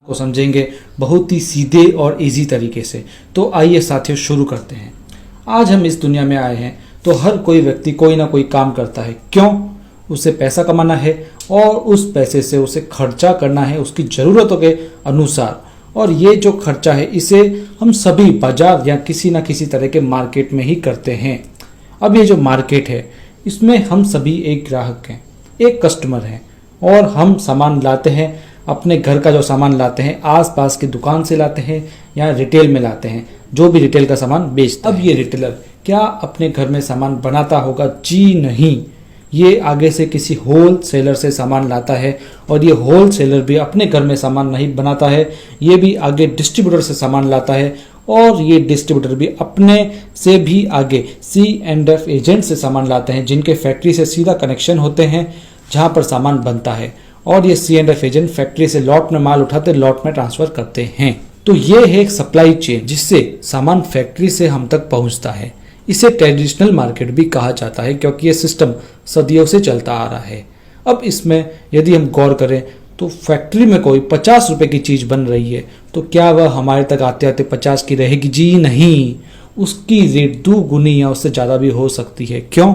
को समझेंगे बहुत ही सीधे और इजी तरीके से। तो आइए साथियों शुरू करते हैं। आज हम इस दुनिया में आए हैं तो हर कोई व्यक्ति कोई ना कोई काम करता है। क्यों? उसे पैसा कमाना है और उस पैसे से उसे खर्चा करना है उसकी ज़रूरतों के अनुसार। और ये जो खर्चा है इसे हम सभी बाजार या किसी ना किसी तरह के मार्केट में ही करते हैं। अब ये जो मार्केट है इसमें हम सभी एक ग्राहक हैं, एक कस्टमर हैं और हम सामान लाते हैं। अपने घर का जो सामान लाते हैं आसपास की दुकान से लाते हैं या रिटेल में लाते हैं, जो भी रिटेल का सामान बेचता है। अब ये रिटेलर क्या अपने घर में सामान बनाता होगा? जी नहीं, ये आगे से किसी होल सेलर से सामान लाता है और ये होल सेलर भी अपने घर में सामान नहीं बनाता है, ये भी आगे डिस्ट्रीब्यूटर से सामान लाता है और ये डिस्ट्रीब्यूटर भी अपने से भी आगे C&F एजेंट से सामान लाते हैं, जिनके फैक्ट्री से सीधा कनेक्शन होते हैं जहाँ पर सामान बनता है। और ये C&F एजेंट फैक्ट्री से लॉट में माल उठाते लॉट में ट्रांसफर करते हैं। तो ये है एक सप्लाई चेन जिससे सामान फैक्ट्री से हम तक पहुंचता है। इसे ट्रेडिशनल मार्केट भी कहा जाता है क्योंकि ये सिस्टम सदियों से चलता आ रहा है। अब इसमें यदि हम गौर करें तो फैक्ट्री में कोई 50 रुपए की चीज़ बन रही है तो क्या वह हमारे तक आते आते 50 की रहेगी? जी नहीं, उसकी रेट 2 गुनी या उससे ज़्यादा भी हो सकती है। क्यों?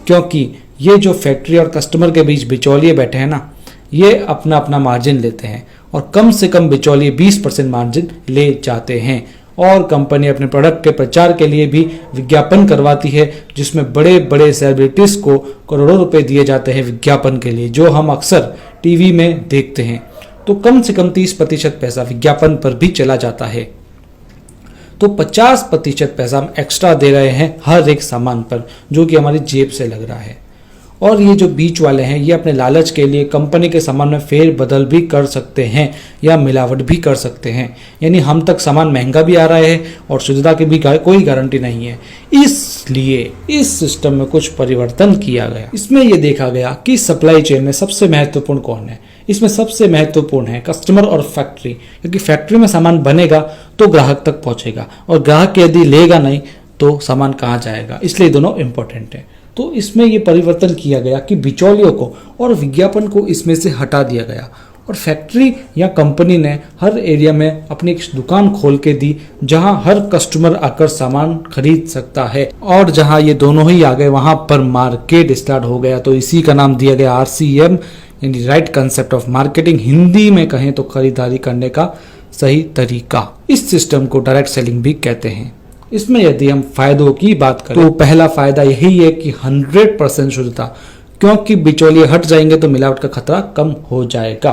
क्योंकि ये जो फैक्ट्री और कस्टमर के बीच बिचौलिए बैठे हैं ना, ये अपना अपना मार्जिन लेते हैं और कम से कम बिचौलिए 20% मार्जिन ले जाते हैं। और कंपनी अपने प्रोडक्ट के प्रचार के लिए भी विज्ञापन करवाती है जिसमें बड़े बड़े सेलिब्रिटीज को करोड़ों रुपए दिए जाते हैं विज्ञापन के लिए, जो हम अक्सर टीवी में देखते हैं। तो कम से कम 30% पैसा विज्ञापन पर भी चला जाता है। तो 50% पैसा हम एक्स्ट्रा दे रहे हैं हर एक सामान पर, जो कि हमारी जेब से लग रहा है। और ये जो बीच वाले हैं ये अपने लालच के लिए कंपनी के सामान में फेर बदल भी कर सकते हैं या मिलावट भी कर सकते हैं, यानी हम तक सामान महंगा भी आ रहा है और शुद्धता की भी कोई गारंटी नहीं है। इसलिए इस सिस्टम में कुछ परिवर्तन किया गया। इसमें यह देखा गया कि सप्लाई चेन में सबसे महत्वपूर्ण कौन है। इसमें सबसे महत्वपूर्ण है कस्टमर और फैक्ट्री, क्योंकि फैक्ट्री में सामान बनेगा तो ग्राहक तक पहुंचेगा और ग्राहक यदि लेगा नहीं तो सामान कहाँ जाएगा, इसलिए दोनों इंपॉर्टेंट है। तो इसमें ये परिवर्तन किया गया कि बिचौलियों को और विज्ञापन को इसमें से हटा दिया गया और फैक्ट्री या कंपनी ने हर एरिया में अपनी एक दुकान खोल के दी जहां हर कस्टमर आकर सामान खरीद सकता है। और जहां ये दोनों ही आ गए वहां पर मार्केट स्टार्ट हो गया। तो इसी का नाम दिया गया RCM, यानी right concept of marketing. Hindi में कहें तो खरीदारी करने का सही तरीका। इस सिस्टम को डायरेक्ट सेलिंग भी कहते हैं। इसमें यदि हम फायदों की बात करें तो पहला फायदा यही है कि 100% शुद्धता, क्योंकि बिचौलिए हट जाएंगे तो मिलावट का खतरा कम हो जाएगा।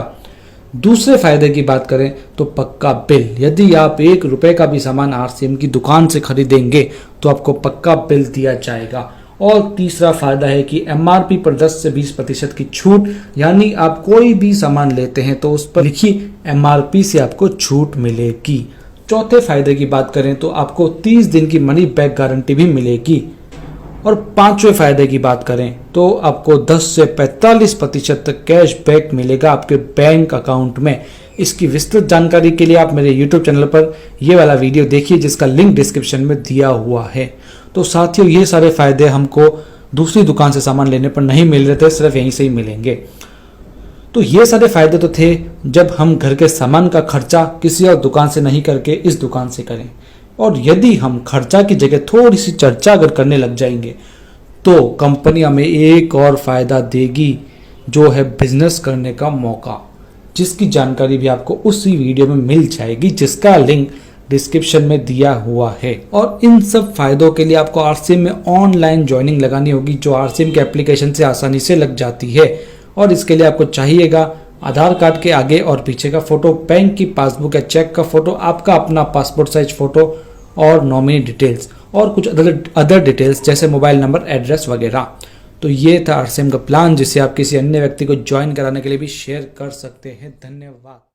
दूसरे फायदे की बात करें तो पक्का बिल। यदि आप 1 रुपए का भी सामान RCM की दुकान से खरीदेंगे तो आपको पक्का बिल दिया जाएगा। और तीसरा फायदा है कि MRP पर 10 से 20% की छूट, यानी आप कोई भी सामान लेते हैं तो उस पर लिखी MRP से आपको छूट मिलेगी। चौथे फायदे की बात करें तो आपको 30 दिन की मनी बैक गारंटी भी मिलेगी। और पांचवें फायदे की बात करें तो आपको 10 से 45% तक कैश बैक मिलेगा आपके बैंक अकाउंट में। इसकी विस्तृत जानकारी के लिए आप मेरे YouTube चैनल पर ये वाला वीडियो देखिए जिसका लिंक डिस्क्रिप्शन में दिया हुआ है। तो साथियों ये सारे फायदे हमको दूसरी दुकान से सामान लेने पर नहीं मिल रहे थे, सिर्फ यहीं से ही मिलेंगे। तो ये सारे फायदे तो थे जब हम घर के सामान का खर्चा किसी और दुकान से नहीं करके इस दुकान से करें। और यदि हम खर्चा की जगह थोड़ी सी चर्चा अगर करने लग जाएंगे तो कंपनी हमें एक और फायदा देगी, जो है बिजनेस करने का मौका, जिसकी जानकारी भी आपको उसी वीडियो में मिल जाएगी जिसका लिंक डिस्क्रिप्शन में दिया हुआ है। और इन सब फायदों के लिए आपको RCM में ऑनलाइन ज्वाइनिंग लगानी होगी, जो RCM के एप्लीकेशन से आसानी से लग जाती है। और इसके लिए आपको चाहिएगा आधार कार्ड के आगे और पीछे का फोटो, बैंक की पासबुक या चेक का फोटो, आपका अपना पासपोर्ट साइज फोटो और नॉमिनी डिटेल्स और कुछ अदर डिटेल्स जैसे मोबाइल नंबर, एड्रेस वगैरह। तो ये था RCM का प्लान, जिसे आप किसी अन्य व्यक्ति को ज्वाइन कराने के लिए भी शेयर कर सकते हैं। धन्यवाद।